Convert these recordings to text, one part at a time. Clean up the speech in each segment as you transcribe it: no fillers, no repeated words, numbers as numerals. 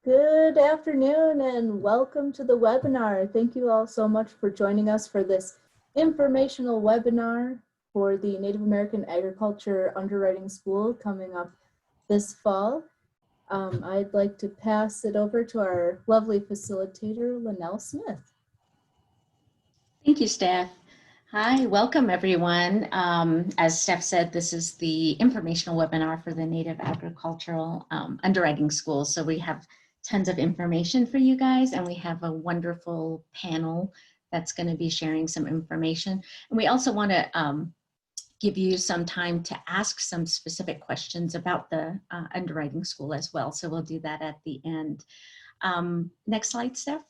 Good afternoon and welcome to the webinar. Thank you all so much for joining us for this informational webinar for the Native American Agriculture Underwriting School coming up this fall. I'd like to pass it over to our lovely facilitator, Lynell Smith. Thank you, Steph. Hi, welcome everyone. As Steph said, this is the informational webinar for the Native Agricultural Underwriting School. So we have tons of information for you guys, and we have a wonderful panel that's going to be sharing some information. And we also want to give you some time to ask some specific questions about the underwriting school as well. So we'll do that at the end. Next slide, Steph.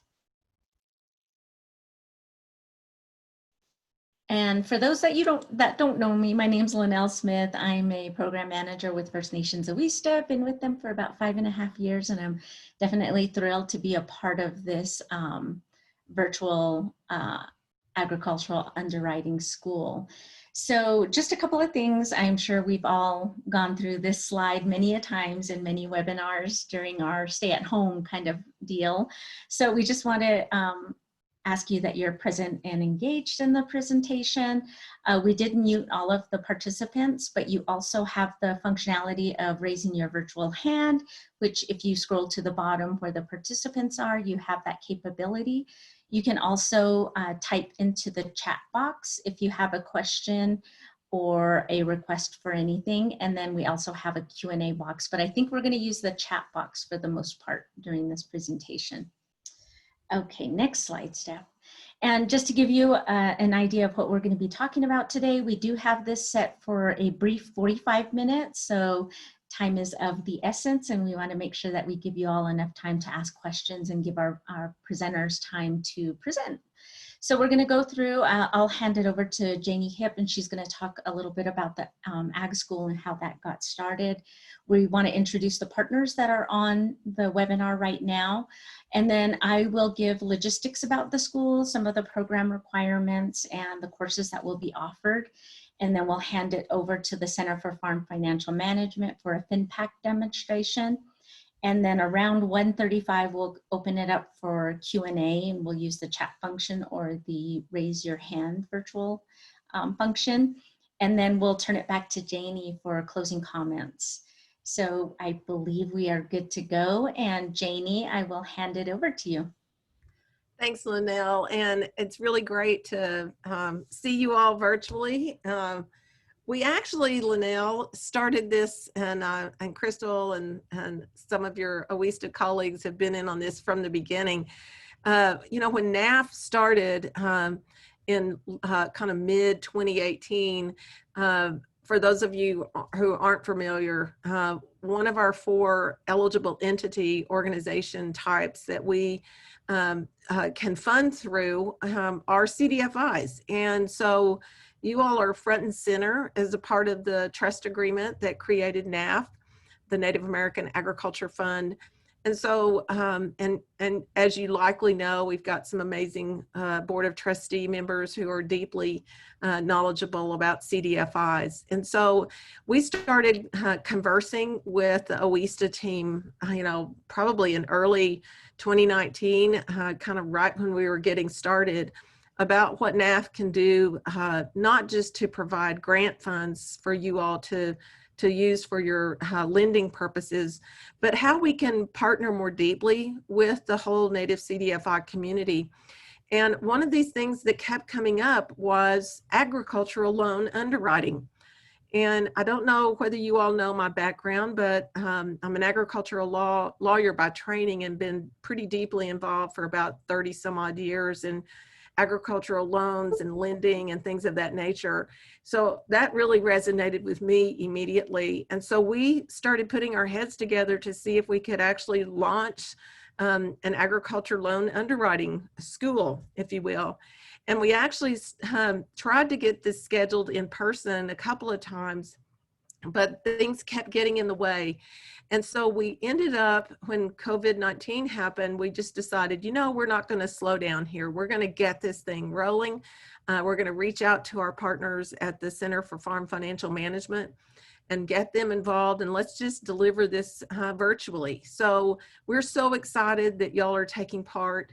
And for those that don't know me, my name's Lynell Smith. I'm a program manager with First Nations Awista. Been with them for about 5.5 years, and I'm definitely thrilled to be a part of this virtual agricultural underwriting school. So just a couple of things. I'm sure we've all gone through this slide many a times in many webinars during our stay-at-home kind of deal. So we just want to ask you that you're present and engaged in the presentation. We did mute all of the participants, but you also have the functionality of raising your virtual hand, which if you scroll to the bottom where the participants are, you have that capability. You can also type into the chat box if you have a question or a request for anything. And then we also have a Q&A box, but I think we're gonna use the chat box for the most part during this presentation. Okay, next slide, Steph. And just to give you an idea of what we're going to be talking about today, we do have this set for a brief 45 minutes. So time is of the essence, and we want to make sure that we give you all enough time to ask questions and give our presenters time to present. So we're going to go through, I'll hand it over to Janie Hipp, and she's going to talk a little bit about the Ag School and how that got started. We want to introduce the partners that are on the webinar right now. And then I will give logistics about the school, some of the program requirements and the courses that will be offered. And then we'll hand it over to the Center for Farm Financial Management for a FinPac demonstration. And then around 1:35, we'll open it up for Q&A, and we'll use the chat function or the raise your hand virtual function. And then we'll turn it back to Janie for closing comments. So I believe we are good to go. And Janie, I will hand it over to you. Thanks, Lynell. And it's really great to see you all virtually. We actually, Lynell, started this, and Crystal and some of your Awista colleagues have been in on this from the beginning. You know, when NAF started in kind of mid 2018, for those of you who aren't familiar, one of our 4 eligible entity organization types that we can fund through are CDFIs. And so you all are front and center as a part of the trust agreement that created NAF, the Native American Agriculture Fund. And so, and as you likely know, we've got some amazing Board of Trustee members who are deeply knowledgeable about CDFIs. And so we started conversing with the Awista team, you know, probably in early 2019, kind of right when we were getting started, about what NAF can do, not just to provide grant funds for you all to use for your lending purposes, but how we can partner more deeply with the whole Native CDFI community. And one of these things that kept coming up was agricultural loan underwriting. And I don't know whether you all know my background, but I'm an agricultural lawyer by training and been pretty deeply involved for about 30 some odd years in agricultural loans and lending and things of that nature. So that really resonated with me immediately. And so we started putting our heads together to see if we could actually launch an agriculture loan underwriting school, if you will. And we actually tried to get this scheduled in person a couple of times, but things kept getting in the way. And so we ended up, when COVID-19 happened, we just decided, you know, we're not going to slow down here. We're going to get this thing rolling. We're going to reach out to our partners at the Center for Farm Financial Management and get them involved, and let's just deliver this virtually. So we're so excited that y'all are taking part.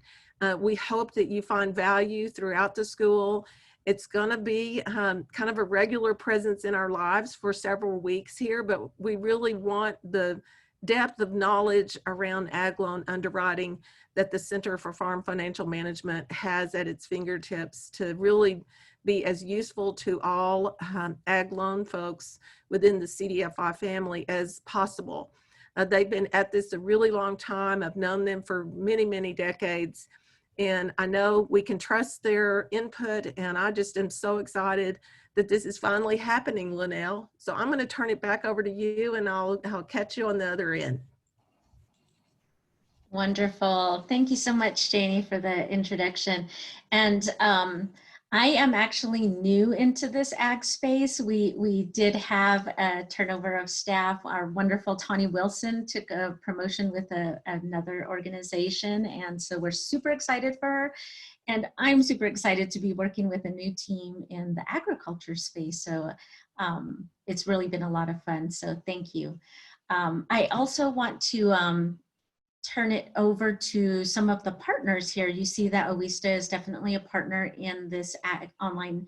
We hope that you find value throughout the school. It's going to be kind of a regular presence in our lives for several weeks here, but we really want the depth of knowledge around ag loan underwriting that the Center for Farm Financial Management has at its fingertips to really be as useful to all ag loan folks within the CDFI family as possible. They've been at this a really long time. I've known them for many, many decades. And I know we can trust their input, and I just am so excited that this is finally happening, Linnell. So I'm going to turn it back over to you, and I'll catch you on the other end. Wonderful. Thank you so much, Janie, for the introduction. And I am actually new into this ag space. We did have a turnover of staff. Our wonderful Tawny Wilson took a promotion with another organization. And so we're super excited for her. And I'm super excited to be working with a new team in the agriculture space. So it's really been a lot of fun. So thank you. I also want to turn it over to some of the partners here. You see that OESTA is definitely a partner in this online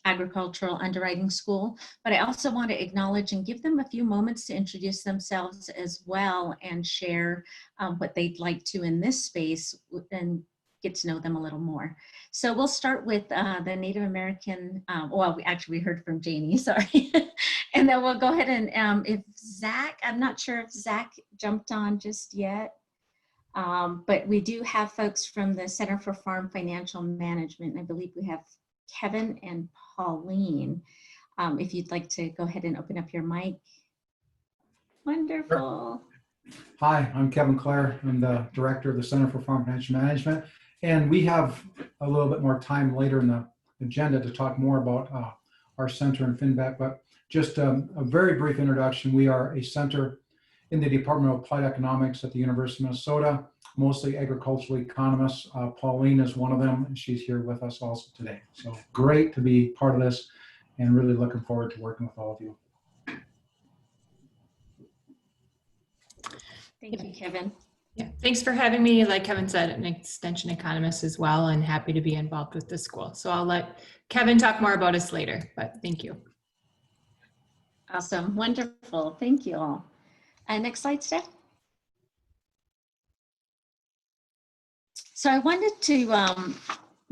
agricultural underwriting school, but I also want to acknowledge and give them a few moments to introduce themselves as well and share what they'd like to in this space and get to know them a little more. So we'll start with the Native American, well, we heard from Janie, sorry. And then we'll go ahead and if Zach, I'm not sure if Zach jumped on just yet, but we do have folks from the Center for Farm Financial Management. I believe we have Kevin and Pauline. If you'd like to go ahead and open up your mic. Wonderful. Sure. Hi, I'm Kevin Clare. I'm the director of the Center for Farm Financial Management. And we have a little bit more time later in the agenda to talk more about our center and FinVet, but just a very brief introduction. We are a center in the Department of Applied Economics at the University of Minnesota, mostly agricultural economists. Pauline is one of them, and she's here with us also today. So great to be part of this and really looking forward to working with all of you. Thank you, Kevin. Yeah, thanks for having me. Like Kevin said, an extension economist as well, and happy to be involved with the school. So I'll let Kevin talk more about us later, but thank you. Awesome, wonderful, thank you all. Next slide, Steph. So I wanted to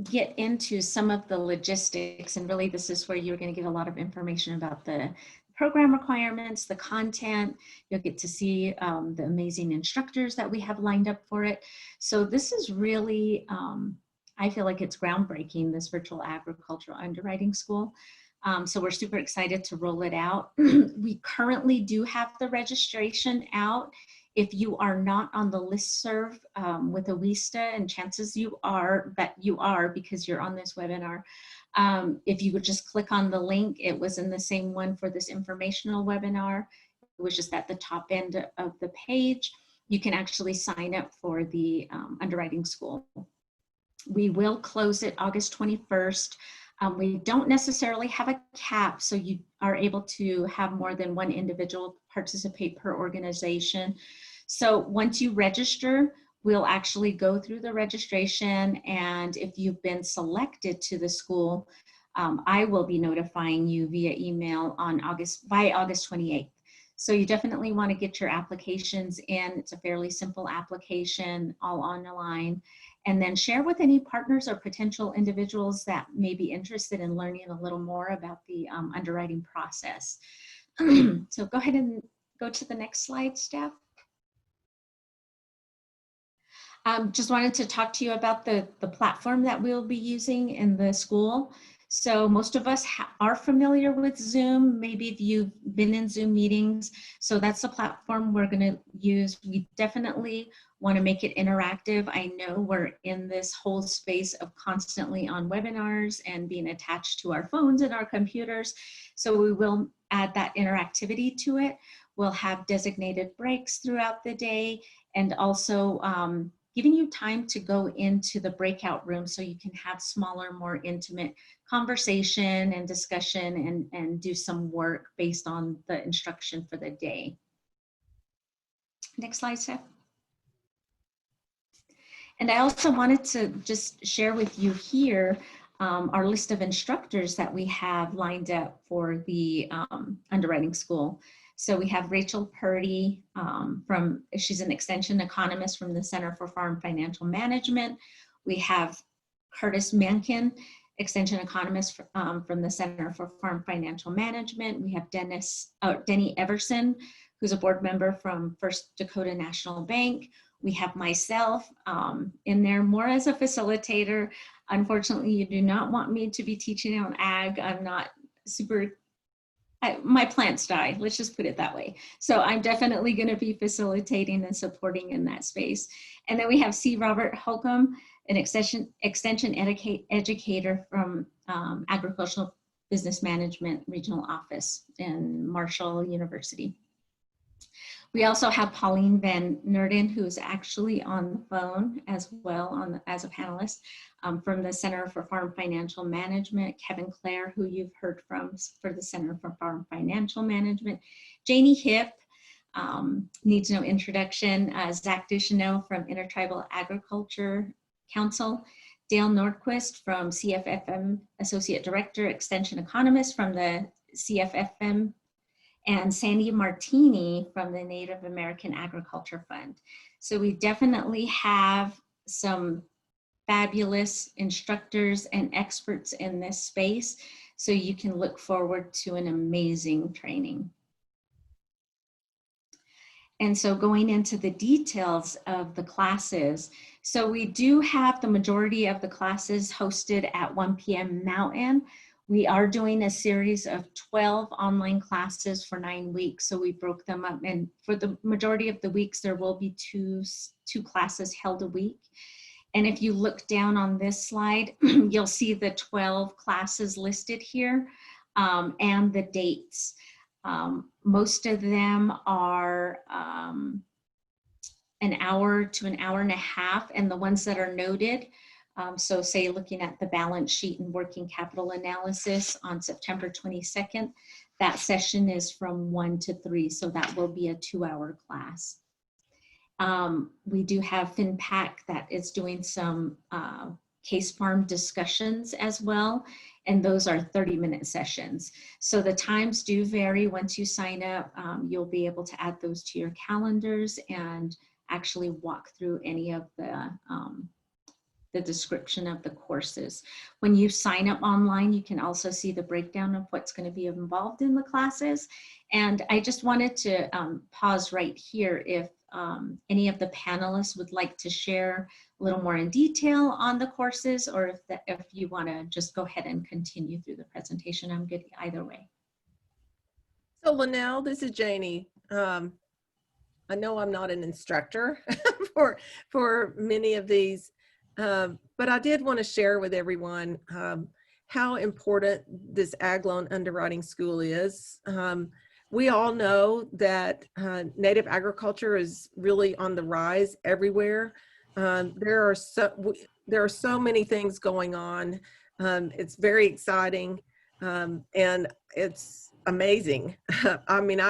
get into some of the logistics, and really this is where you're going to get a lot of information about the program requirements, the content. You'll get to see the amazing instructors that we have lined up for it. So this is really, I feel like it's groundbreaking, this virtual agricultural underwriting school. So we're super excited to roll it out. We currently do have the registration out. If you are not on the listserv with OESTA, and chances you are that you are because you're on this webinar, if you would just click on the link, it was in the same one for this informational webinar. It was just at the top end of the page. You can actually sign up for the underwriting school. We will close it August 21st. We don't necessarily have a cap, so you are able to have more than one individual participate per organization. So once you register, we'll actually go through the registration, and if you've been selected to the school, I will be notifying you via email on by August 28th. So you definitely want to get your applications in. It's a fairly simple application, all online, and then share with any partners or potential individuals that may be interested in learning a little more about the underwriting process. So go ahead and go to the next slide, Steph. Just wanted to talk to you about the platform that we'll be using in the school. So most of us are familiar with Zoom. Maybe if you've been in Zoom meetings. So that's the platform we're going to use. We definitely want to make it interactive. I know we're in this whole space of constantly on webinars and being attached to our phones and our computers. So we will add that interactivity to it. We'll have designated breaks throughout the day, and also giving you time to go into the breakout room so you can have smaller, more intimate conversation and discussion and do some work based on the instruction for the day. Next slide, Steph. And I also wanted to just share with you here our list of instructors that we have lined up for the underwriting school. So we have Rachel Purdy she's an extension economist from the Center for Farm Financial Management. We have Curtis Mankin, extension economist from the Center for Farm Financial Management. We have Denny Everson, who's a board member from First Dakota National Bank. We have myself in there more as a facilitator. Unfortunately, you do not want me to be teaching on ag. I'm not my plants die, let's just put it that way. So I'm definitely going to be facilitating and supporting in that space. And then we have C. Robert Holcomb, an extension educator from Agricultural Business Management Regional Office in Marshall University. We also have Pauline Van Nerden, who is actually on the phone as well as a panelist from the Center for Farm Financial Management, Kevin Clare, who you've heard from for the Center for Farm Financial Management, Janie Hipp, needs no introduction, Zach Ducheneau from Intertribal Agriculture Council, Dale Nordquist from CFFM, Associate Director, Extension Economist from the CFFM, and Sandy Martini from the Native American Agriculture Fund. So we definitely have some fabulous instructors and experts in this space, so you can look forward to an amazing training. And so going into the details of the classes, so we do have the majority of the classes hosted at 1 p.m. Mountain. We are doing a series of 12 online classes for 9 weeks. So we broke them up, and for the majority of the weeks, there will be two classes held a week. And if you look down on this slide, you'll see the 12 classes listed here and the dates. Most of them are an hour to an hour and a half, and the ones that are noted, so say looking at the balance sheet and working capital analysis on September 22nd, that session is from 1 to 3, so that will be a 2-hour class. We do have FinPAC that is doing some case farm discussions as well, and those are 30-minute sessions. So the times do vary. Once you sign up, you'll be able to add those to your calendars and actually walk through any of the description of the courses. When you sign up online, you can also see the breakdown of what's going to be involved in the classes. And I just wanted to pause right here if any of the panelists would like to share a little more in detail on the courses, or if you want to just go ahead and continue through the presentation. I'm good either way. So Linnell, this is Janie. I know I'm not an instructor for many of these, but I did want to share with everyone how important this ag loan underwriting school is. We all know that native agriculture is really on the rise everywhere. There are so many things going on. It's very exciting, and it's amazing. I mean,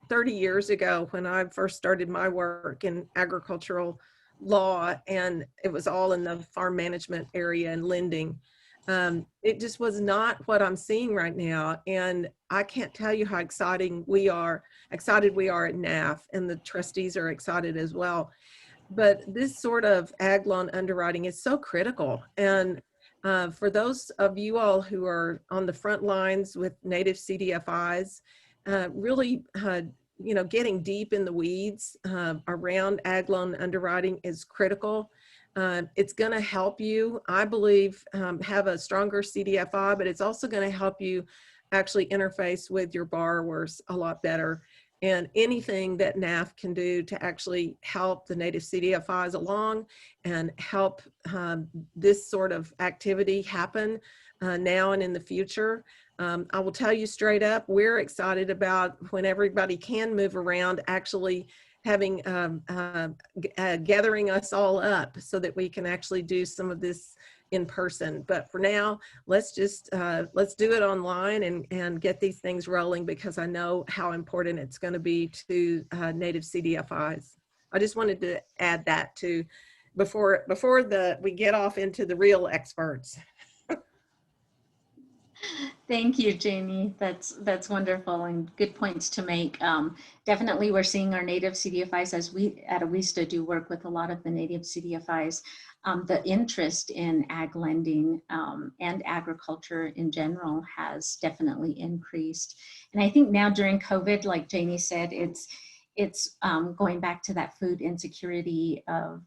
30 years ago when I first started my work in agricultural law, and it was all in the farm management area and lending, it just was not what I'm seeing right now. And I can't tell you how excited we are at NAF, and the trustees are excited as well. But this sort of ag loan underwriting is so critical. And for those of you all who are on the front lines with native CDFIs, really, getting deep in the weeds around ag loan underwriting is critical. It's going to help you, I believe, have a stronger CDFI, but it's also going to help you actually interface with your borrowers a lot better. And anything that NAF can do to actually help the native CDFIs along and help this sort of activity happen now and in the future. I will tell you straight up, we're excited about when everybody can move around, actually having gathering us all up so that we can actually do some of this in person. But for now, let's do it online and get these things rolling, because I know how important it's going to be to native CDFIs. I just wanted to add that to before we get off into the real experts. Thank you, Jamie. That's wonderful and good points to make. Definitely, we're seeing our native CDFIs, as we at AWISTA do work with a lot of the native CDFIs. The interest in ag lending and agriculture in general has definitely increased. And I think now during COVID, like Jamie said, it's going back to that food insecurity of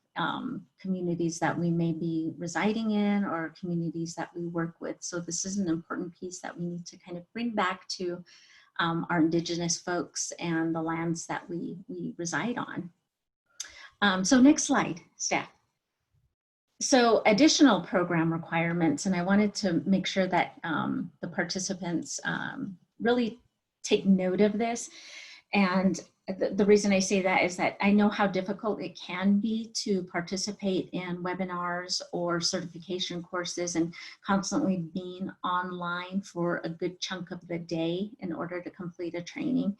communities that we may be residing in or communities that we work with. So this is an important piece that we need to kind of bring back to our Indigenous folks and the lands that we reside on. So next slide, staff. So additional program requirements, and I wanted to make sure that the participants really take note of this. And the reason I say that is that I know how difficult it can be to participate in webinars or certification courses and constantly being online for a good chunk of the day in order to complete a training.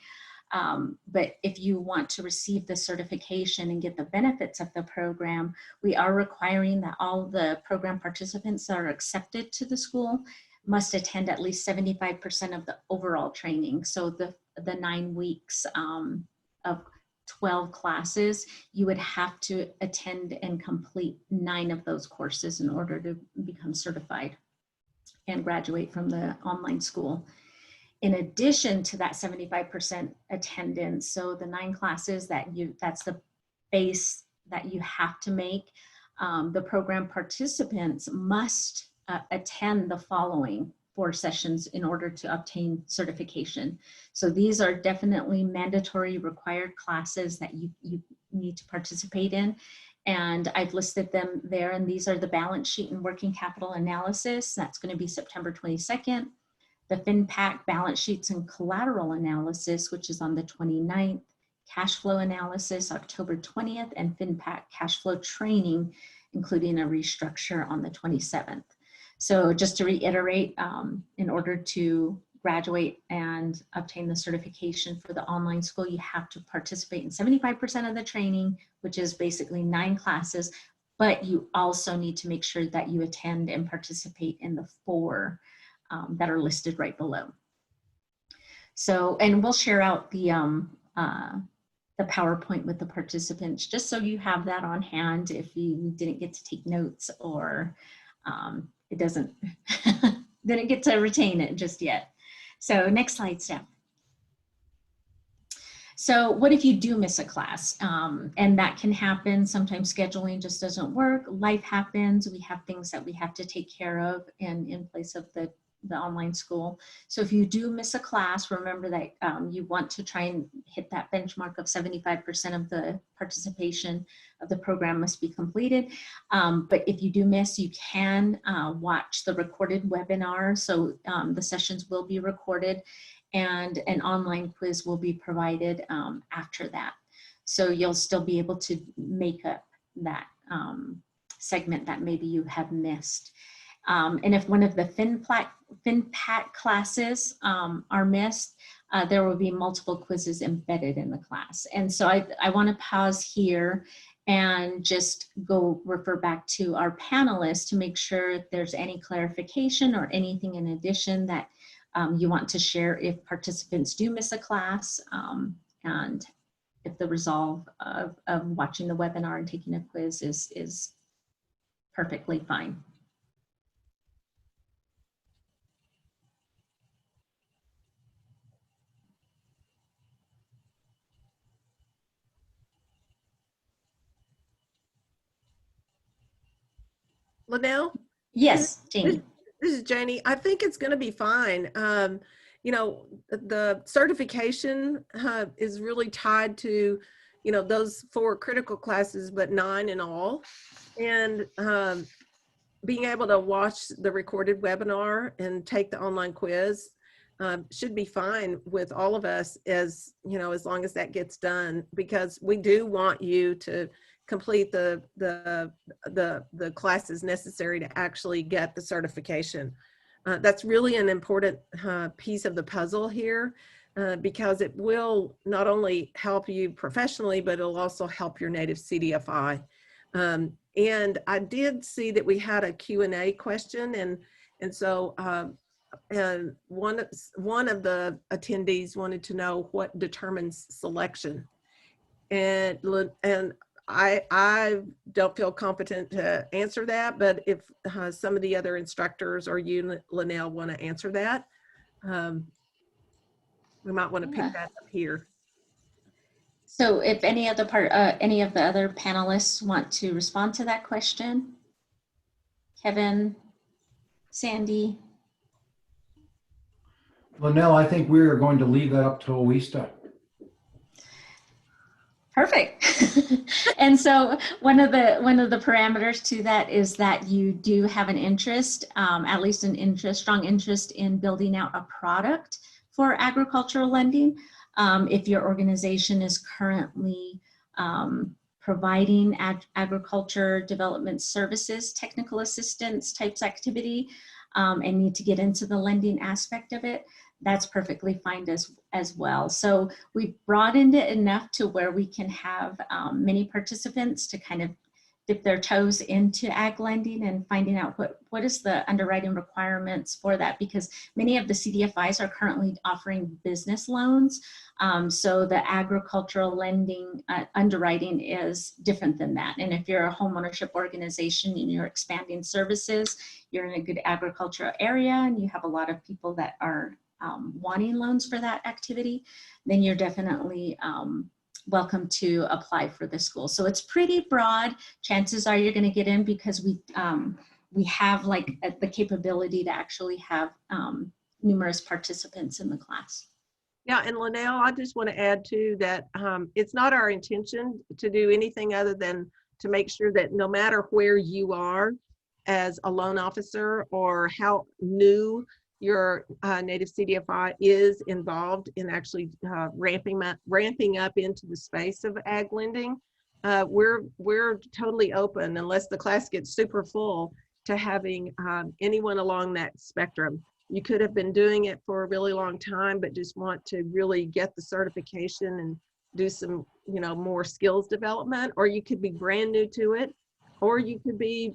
But if you want to receive the certification and get the benefits of the program, we are requiring that all the program participants that are accepted to the school must attend at least 75% of the overall training. So the 9 weeks of 12 classes, you would have to attend and complete 9 of those courses in order to become certified and graduate from the online school. In addition to that 75% attendance, so the 9 classes that's the base that you have to make, the program participants must attend the following 4 sessions in order to obtain certification. So these are definitely mandatory required classes that you need to participate in. And I've listed them there, and these are the balance sheet and working capital analysis. That's going to be September 22nd. The FinPac balance sheets and collateral analysis, which is on the 29th. Cash flow analysis, October 20th, and FinPac cash flow training, including a restructure on the 27th. So just to reiterate, in order to graduate and obtain the certification for the online school, you have to participate in 75% of the training, which is basically 9 classes, but you also need to make sure that you attend and participate in the 4 that are listed right below. So, and we'll share out the PowerPoint with the participants, just so you have that on hand if you didn't get to take notes or it doesn't didn't get to retain it just yet. So next slide, Steph. So what if you do miss a class? And that can happen. Sometimes scheduling just doesn't work. Life happens. We have things that we have to take care of in place of the online school. So if you do miss a class, remember that you want to try and hit that benchmark of 75% of the participation of the program must be completed. But if you do miss, you can watch the recorded webinar. So the sessions will be recorded and an online quiz will be provided after that. So you'll still be able to make up that segment that maybe you have missed. And if one of the FinPac classes are missed, there will be multiple quizzes embedded in the class. And so I want to pause here and just go refer back to our panelists to make sure if there's any clarification or anything in addition that you want to share if participants do miss a class, and if the resolve of watching the webinar and taking a quiz is perfectly fine. Linnell? Yes, Janie. This is Janie. I think it's going to be fine. You know, the certification is really tied to, you know, those 4 critical classes, but 9 in all. And being able to watch the recorded webinar and take the online quiz, should be fine with all of us, as you know, as long as that gets done, because we do want you to complete the classes necessary to actually get the certification. That's really an important piece of the puzzle here, because it will not only help you professionally, but it'll also help your native CDFI. And I did see that we had a Q&A question, and so and one of the attendees wanted to know what determines selection, and I don't feel competent to answer that, but if some of the other instructors or you, Linnell, want to answer that, we might want to pick that up here. So if any other any of the other panelists want to respond to that question, Kevin, Sandy. Linnell, I think we are going to leave that up to OESTA. Perfect. And so one of the parameters to that is that you do have an interest, at least strong interest in building out a product for agricultural lending. If your organization is currently providing agriculture development services, technical assistance types activity, and need to get into the lending aspect of it, that's perfectly fine as well. So we've broadened it enough to where we can have many participants to kind of dip their toes into ag lending and finding out what is the underwriting requirements for that, because many of the CDFIs are currently offering business loans. So the agricultural lending underwriting is different than that. And if you're a homeownership organization and you're expanding services, you're in a good agricultural area and you have a lot of people that are wanting loans for that activity, then you're definitely welcome to apply for the school. So it's pretty broad. Chances are you're going to get in because we have like the capability to actually have numerous participants in the class. Yeah, and Linnell, I just want to add too that it's not our intention to do anything other than to make sure that no matter where you are as a loan officer or how new your native CDFI is involved in actually ramping up into the space of ag lending, we're totally open, unless the class gets super full, to having anyone along that spectrum. You could have been doing it for a really long time, but just want to really get the certification and do some, more skills development, or you could be brand new to it, or you could be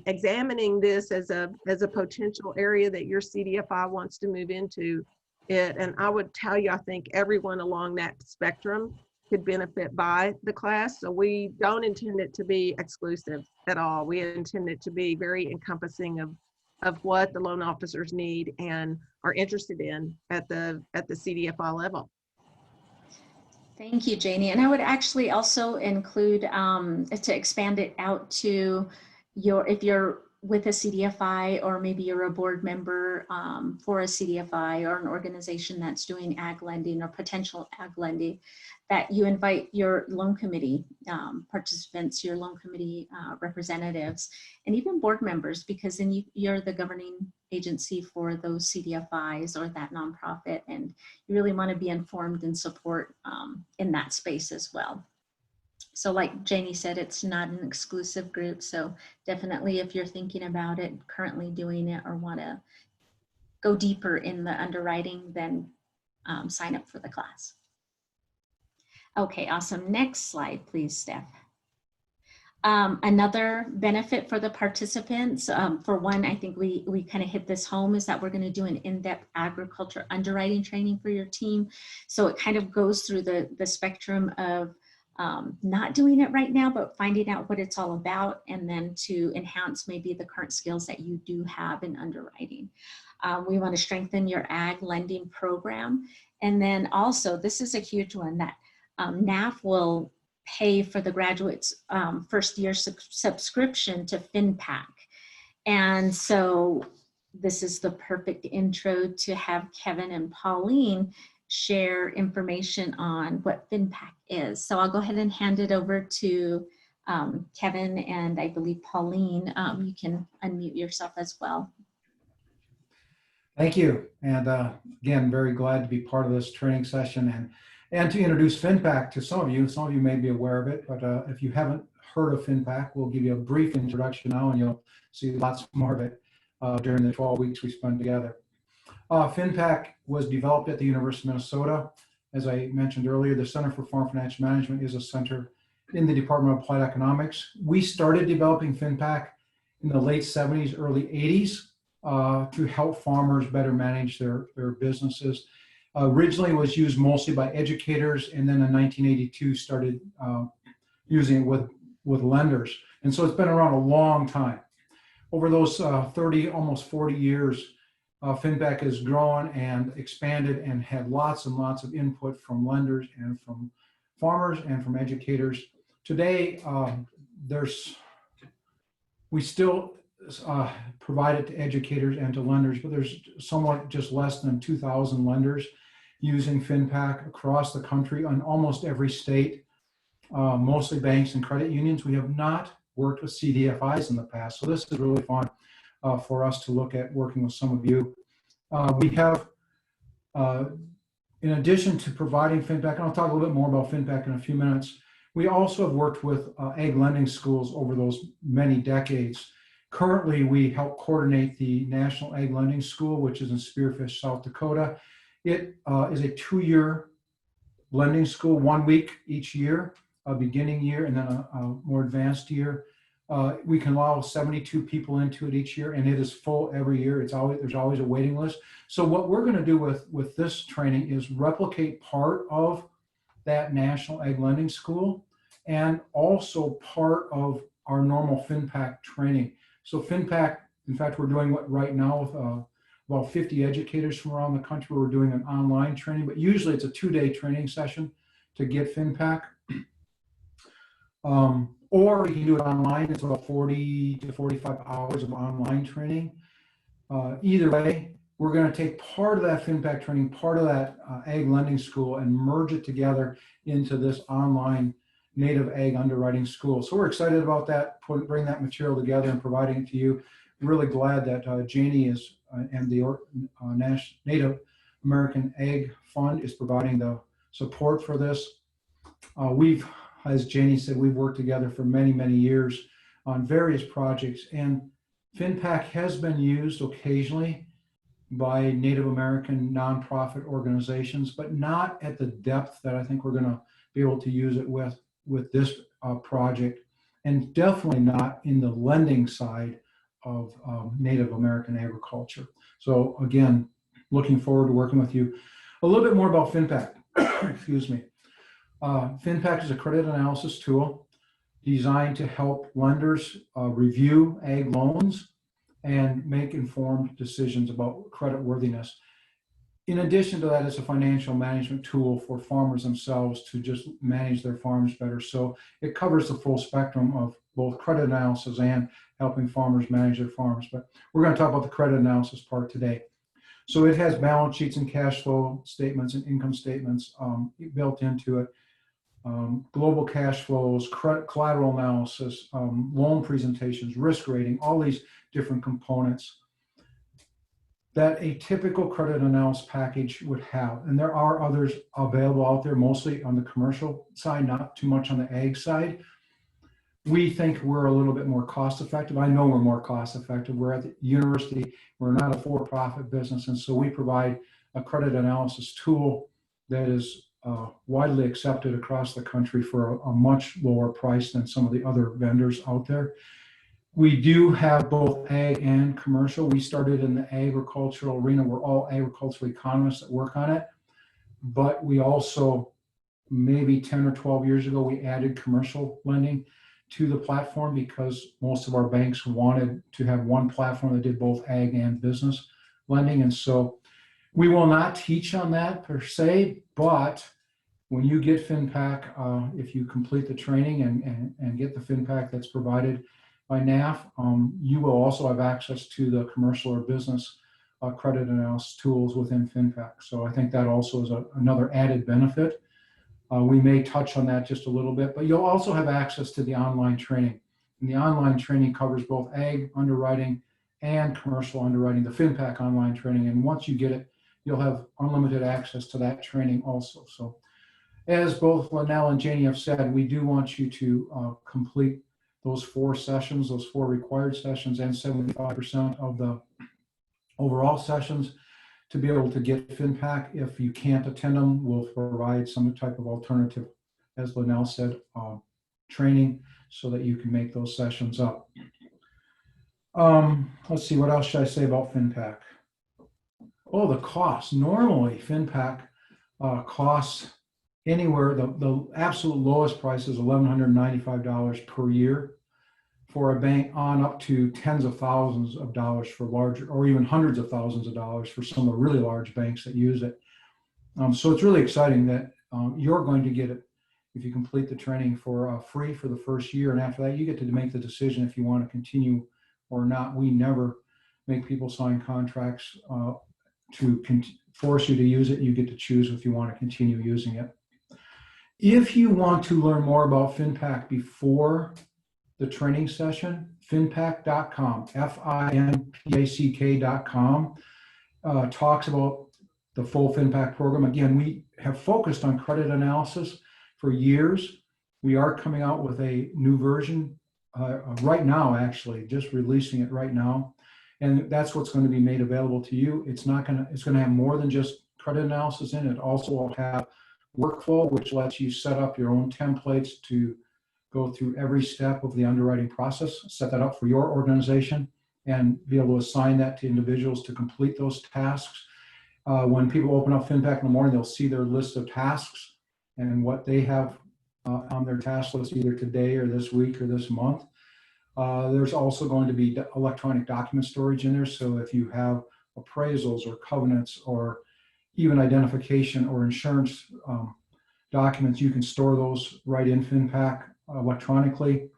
examining this as a potential area that your CDFI wants to move into it. And I would tell you, I think everyone along that spectrum could benefit by the class. So we don't intend it to be exclusive at all. We intend it to be very encompassing of what the loan officers need and are interested in at the CDFI level. Thank you, Janie. And I would actually also include to expand it out to if you're with a CDFI, or maybe you're a board member for a CDFI or an organization that's doing ag lending or potential ag lending, that you invite your loan committee participants, your loan committee representatives, and even board members, because then you're the governing agency for those CDFIs or that nonprofit, and you really want to be informed and support in that space as well. So like Janie said, it's not an exclusive group. So definitely if you're thinking about it, currently doing it, or want to go deeper in the underwriting, then sign up for the class. Okay, awesome. Next slide, please, Steph. Another benefit for the participants, for one, I think we kind of hit this home, is that we're going to do an in-depth agriculture underwriting training for your team. So it kind of goes through the spectrum of not doing it right now, but finding out what it's all about, and then to enhance maybe the current skills that you do have in underwriting. We want to strengthen your ag lending program. And then also, this is a huge one, that NAF will pay for the graduates' first year subscription to FinPac. And so this is the perfect intro to have Kevin and Pauline share information on what FinPac is. So I'll go ahead and hand it over to Kevin, and I believe Pauline, you can unmute yourself as well. Thank you. And again, very glad to be part of this training session and to introduce FinPac to some of you. Some of you may be aware of it, but if you haven't heard of FinPac, we'll give you a brief introduction now, and you'll see lots more of it during the 12 weeks we spent together. FinPac was developed at the University of Minnesota. As I mentioned earlier, the Center for Farm Financial Management is a center in the Department of Applied Economics. We started developing FinPac in the late 70s, early 80s to help farmers better manage their businesses. Originally it was used mostly by educators, and then in 1982 started using it with lenders. And so it's been around a long time. Over those 30, almost 40 years, FinPac has grown and expanded and had lots and lots of input from lenders and from farmers and from educators. Today, we still provide it to educators and to lenders, but there's somewhat just less than 2,000 lenders using FinPac across the country on almost every state, mostly banks and credit unions. We have not worked with CDFIs in the past, so this is really fun for us to look at working with some of you. We have, in addition to providing FinPac, and I'll talk a little bit more about FinPac in a few minutes, we also have worked with ag lending schools over those many decades. Currently, we help coordinate the National Ag Lending School, which is in Spearfish, South Dakota. It is a 2-year lending school, 1 week each year, a beginning year and then a more advanced year. We can allow 72 people into it each year, and it is full every year. There's always a waiting list. So what we're going to do with this training is replicate part of that National Ag Lending School and also part of our normal FinPac training. So FinPac, in fact, we're doing what right now with about 50 educators from around the country. We're doing an online training, but usually it's a 2-day training session to get FinPac. Or you can do it online. It's about 40 to 45 hours of online training. Either way, we're going to take part of that FinPac training, part of that ag lending school, and merge it together into this online native ag underwriting school. So we're excited about that, bring that material together and providing it to you. Really glad that Janie is and the Native American Ag Fund is providing the support for this. As Janie said, we've worked together for many, many years on various projects, and FinPac has been used occasionally by Native American nonprofit organizations, but not at the depth that I think we're going to be able to use it with this project, and definitely not in the lending side of Native American agriculture. So again, looking forward to working with you. A little bit more about FinPac. Excuse me. FinPac is a credit analysis tool designed to help lenders review ag loans and make informed decisions about credit worthiness. In addition to that, it's a financial management tool for farmers themselves to just manage their farms better. So it covers the full spectrum of both credit analysis and helping farmers manage their farms. But we're going to talk about the credit analysis part today. So it has balance sheets and cash flow statements and income statements built into it. Global cash flows, collateral analysis, loan presentations, risk rating, all these different components that a typical credit analysis package would have. And there are others available out there, mostly on the commercial side, not too much on the ag side. We think we're a little bit more cost effective. I know we're more cost effective. We're at the university, we're not a for-profit business. And so we provide a credit analysis tool that is widely accepted across the country for a much lower price than some of the other vendors out there. We do have both ag and commercial. We started in the agricultural arena. We're all agricultural economists that work on it. But we also, maybe 10 or 12 years ago, we added commercial lending to the platform because most of our banks wanted to have one platform that did both ag and business lending. And so we will not teach on that per se, but when you get FinPac, if you complete the training and get the FinPac that's provided by NAF, you will also have access to the commercial or business credit analysis tools within FinPac. So I think that also is another added benefit. We may touch on that just a little bit, but you'll also have access to the online training. And the online training covers both ag underwriting and commercial underwriting, the FinPac online training. And once you get it, you'll have unlimited access to that training also. So as both Linnell and Janie have said, we do want you to complete those 4 sessions, those 4 required sessions, and 75% of the overall sessions to be able to get FinPac. If you can't attend them, we'll provide some type of alternative, as Linnell said, training so that you can make those sessions up. Let's see, what else should I say about FinPac? Oh, the cost. Normally, FinPac costs anywhere, the absolute lowest price is $1,195 per year for a bank, on up to tens of thousands of dollars for larger, or even hundreds of thousands of dollars for some of the really large banks that use it. So it's really exciting that you're going to get it if you complete the training for free for the first year. And after that, you get to make the decision if you want to continue or not. We never make people sign contracts to force you to use it. You get to choose if you want to continue using it. If you want to learn more about FinPac before the training session, finpac.com, finpack.com, talks about the full FinPac program. Again, we have focused on credit analysis for years. We are coming out with a new version right now, actually, just releasing it right now. And that's what's going to be made available to you. It's going to have more than just credit analysis in it. It also will have workflow, which lets you set up your own templates to go through every step of the underwriting process, set that up for your organization, and be able to assign that to individuals to complete those tasks. When people open up FinPac in the morning, they'll see their list of tasks and what they have on their task list either today or this week or this month. There's also going to be electronic document storage in there. So if you have appraisals or covenants or even identification or insurance documents, you can store those right in FinPac electronically.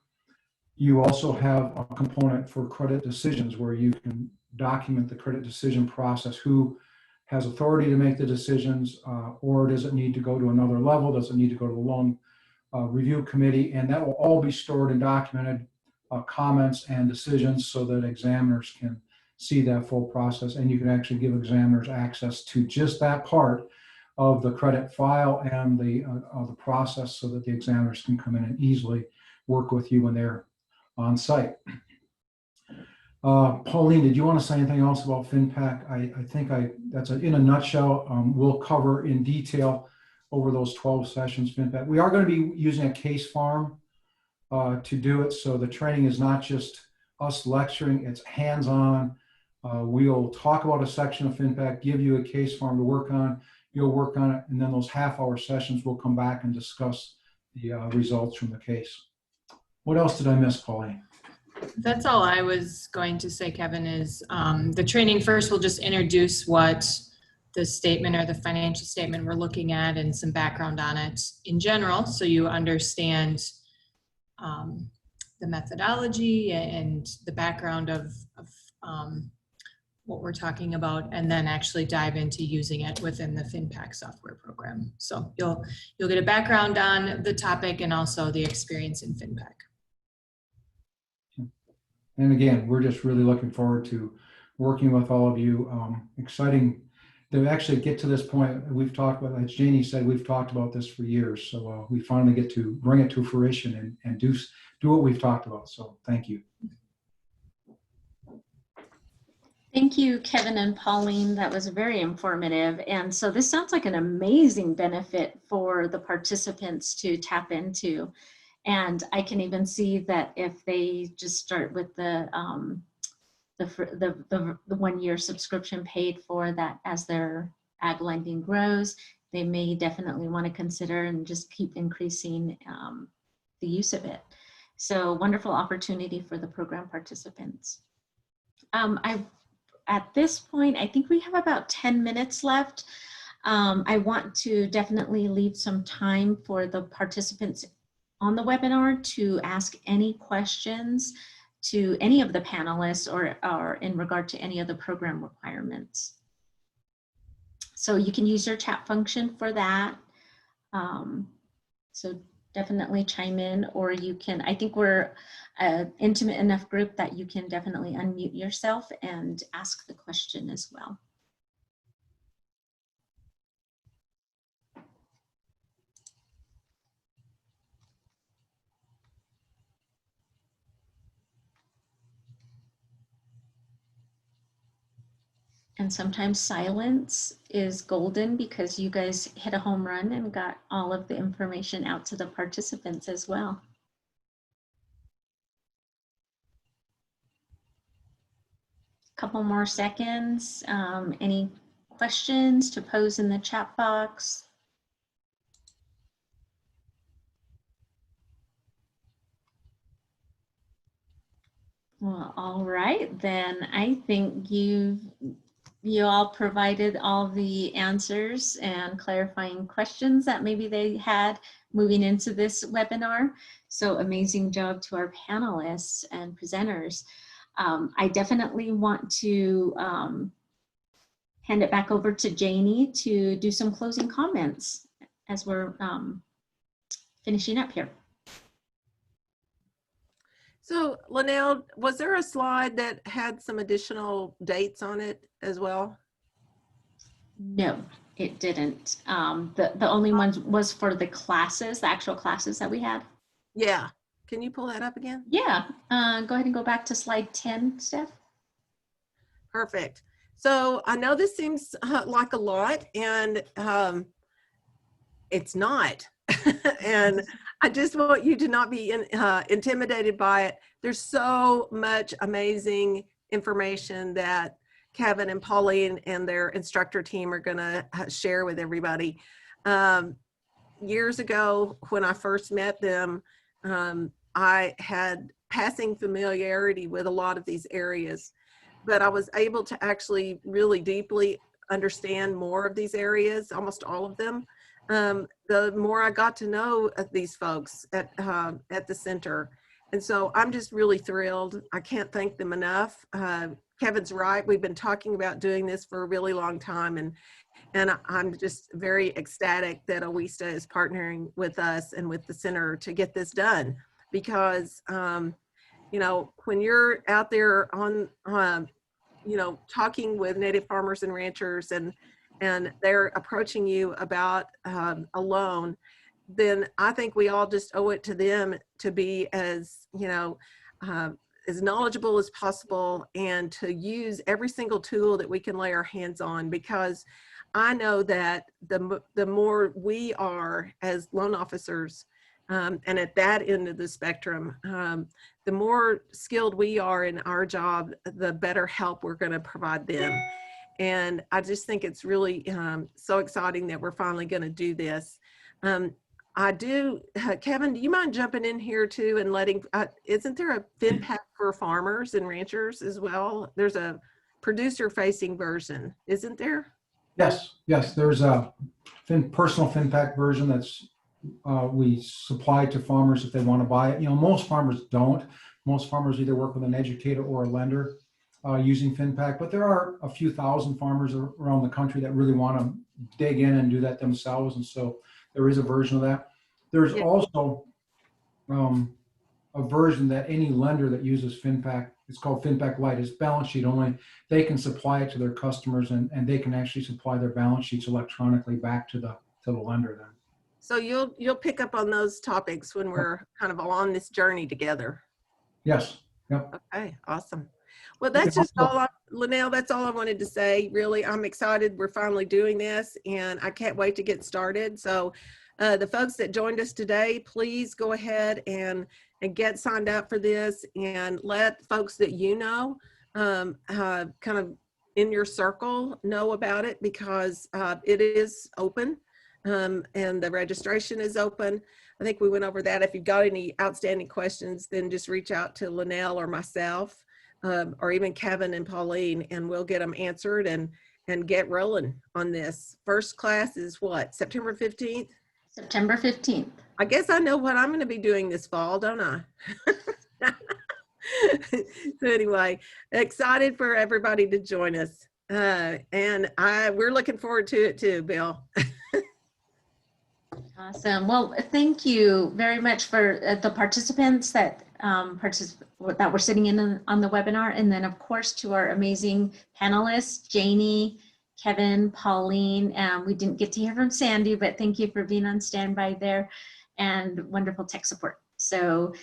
You also have a component for credit decisions where you can document the credit decision process, who has authority to make the decisions, or does it need to go to another level? Does it need to go to the loan review committee? And that will all be stored and documented, comments and decisions, so that examiners can see that full process. And you can actually give examiners access to just that part of the credit file and the process, so that the examiners can come in and easily work with you when they're on site. Pauline, did you want to say anything else about FinPac? I think that's in a nutshell. We'll cover in detail over those 12 sessions FinPac. We are going to be using a case farm to do it. So the training is not just us lecturing, it's hands-on. We'll talk about a section of FinPac, give you a case farm to work on. You'll work on it, and then those half-hour sessions we'll come back and discuss the results from the case. What else did I miss, Pauline? That's all I was going to say, Kevin, is the training first will just introduce what the statement or the financial statement we're looking at and some background on it in general, so you understand the methodology and the background of what we're talking about, and then actually dive into using it within the FinPac software program. So you'll get a background on the topic and also the experience in FinPac. And again, we're just really looking forward to working with all of you. Exciting to actually get to this point. We've talked about, as Janie said, we've talked about this for years. So we finally get to bring it to fruition and do what we've talked about. So thank you. Thank you, Kevin and Pauline. That was very informative. And so this sounds like an amazing benefit for the participants to tap into. And I can even see that if they just start with the 1 year subscription paid for, that as their ag lending grows, they may definitely want to consider and just keep increasing the use of it. So wonderful opportunity for the program participants. At this point, I think we have about 10 minutes left. I want to definitely leave some time for the participants on the webinar to ask any questions to any of the panelists or in regard to any of the program requirements. So you can use your chat function for that. So definitely chime in, or you can, I think we're an intimate enough group that you can definitely unmute yourself and ask the question as well. And sometimes silence is golden because you guys hit a home run and got all of the information out to the participants as well. Couple more seconds. Any questions to pose in the chat box? Well, all right, then I think you all provided all the answers and clarifying questions that maybe they had moving into this webinar. So amazing job to our panelists and presenters. I definitely want to hand it back over to Janie to do some closing comments as we're finishing up here. So Linnell, was there a slide that had some additional dates on it as well? No, it didn't. The only one was for the classes, the actual classes that we had. Yeah. Can you pull that up again? Yeah, go ahead and go back to slide 10, Steph. Perfect. So I know this seems like a lot, and it's not. And I just want you to not be intimidated by it. There's so much amazing information that Kevin and Pauline and their instructor team are going to share with everybody. Years ago, when I first met them, I had passing familiarity with a lot of these areas, but I was able to actually really deeply understand more of these areas, almost all of them. The more I got to know these folks at the center. And so I'm just really thrilled. I can't thank them enough. Kevin's right. We've been talking about doing this for a really long time. And I'm just very ecstatic that OESTA is partnering with us and with the center to get this done. Because, you know, when you're out there on, you know, talking with native farmers and ranchers and they're approaching you about a loan, then I think we all just owe it to them to be as, you know, as knowledgeable as possible and to use every single tool that we can lay our hands on, because I know that the more we are as loan officers and at that end of the spectrum, the more skilled we are in our job, the better help we're going to provide them. And I just think it's really so exciting that we're finally going to do this. I do, Kevin, do you mind jumping in here too and letting, isn't there a FinPack for farmers and ranchers as well? There's a producer facing version, isn't there? Yes, yes, there's a personal FinPack version that's we supply to farmers if they want to buy it. You know, most farmers don't. Most farmers either work with an educator or a lender using FinPack, but there are a few thousand farmers around the country that really want to dig in and do that themselves, and so there is a version of that. There's also a version that any lender that uses FinPack, it's called FinPack Lite, it's balance sheet only. They can supply it to their customers and they can actually supply their balance sheets electronically back to the lender then. So you'll pick up on those topics when we're kind of on this journey together. Yes. Yep. Okay, awesome. Well, that's just all, Linnell, that's all I wanted to say. Really, I'm excited we're finally doing this and I can't wait to get started. So the folks that joined us today, please go ahead and get signed up for this and let folks that you know kind of in your circle know about it, because it is open and the registration is open. I think we went over that. If you've got any outstanding questions, then just reach out to Linnell or myself or even Kevin and Pauline, and we'll get them answered and get rolling on this. First class is what, September 15th? September 15th. I guess I know what I'm going to be doing this fall, don't I? So anyway, excited for everybody to join us. And we're looking forward to it too, Bill. Awesome. Well, thank you very much for the participants that that were sitting in on the webinar, and then of course to our amazing panelists, Janie, Kevin, Pauline. We didn't get to hear from Sandy, but thank you for being on standby there, and wonderful tech support. So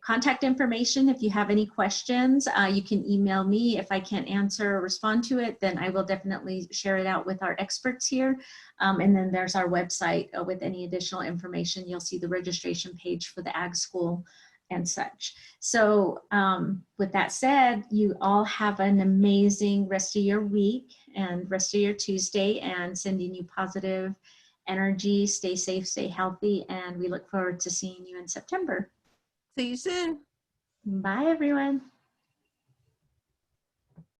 contact information, if you have any questions, you can email me. If I can't answer or respond to it, then I will definitely share it out with our experts here. And then there's our website with any additional information. You'll see the registration page for the Ag School and such. So with that said, you all have an amazing rest of your week and rest of your Tuesday, and sending you positive energy. Stay safe, stay healthy, and we look forward to seeing you in September. See you soon. Bye, everyone.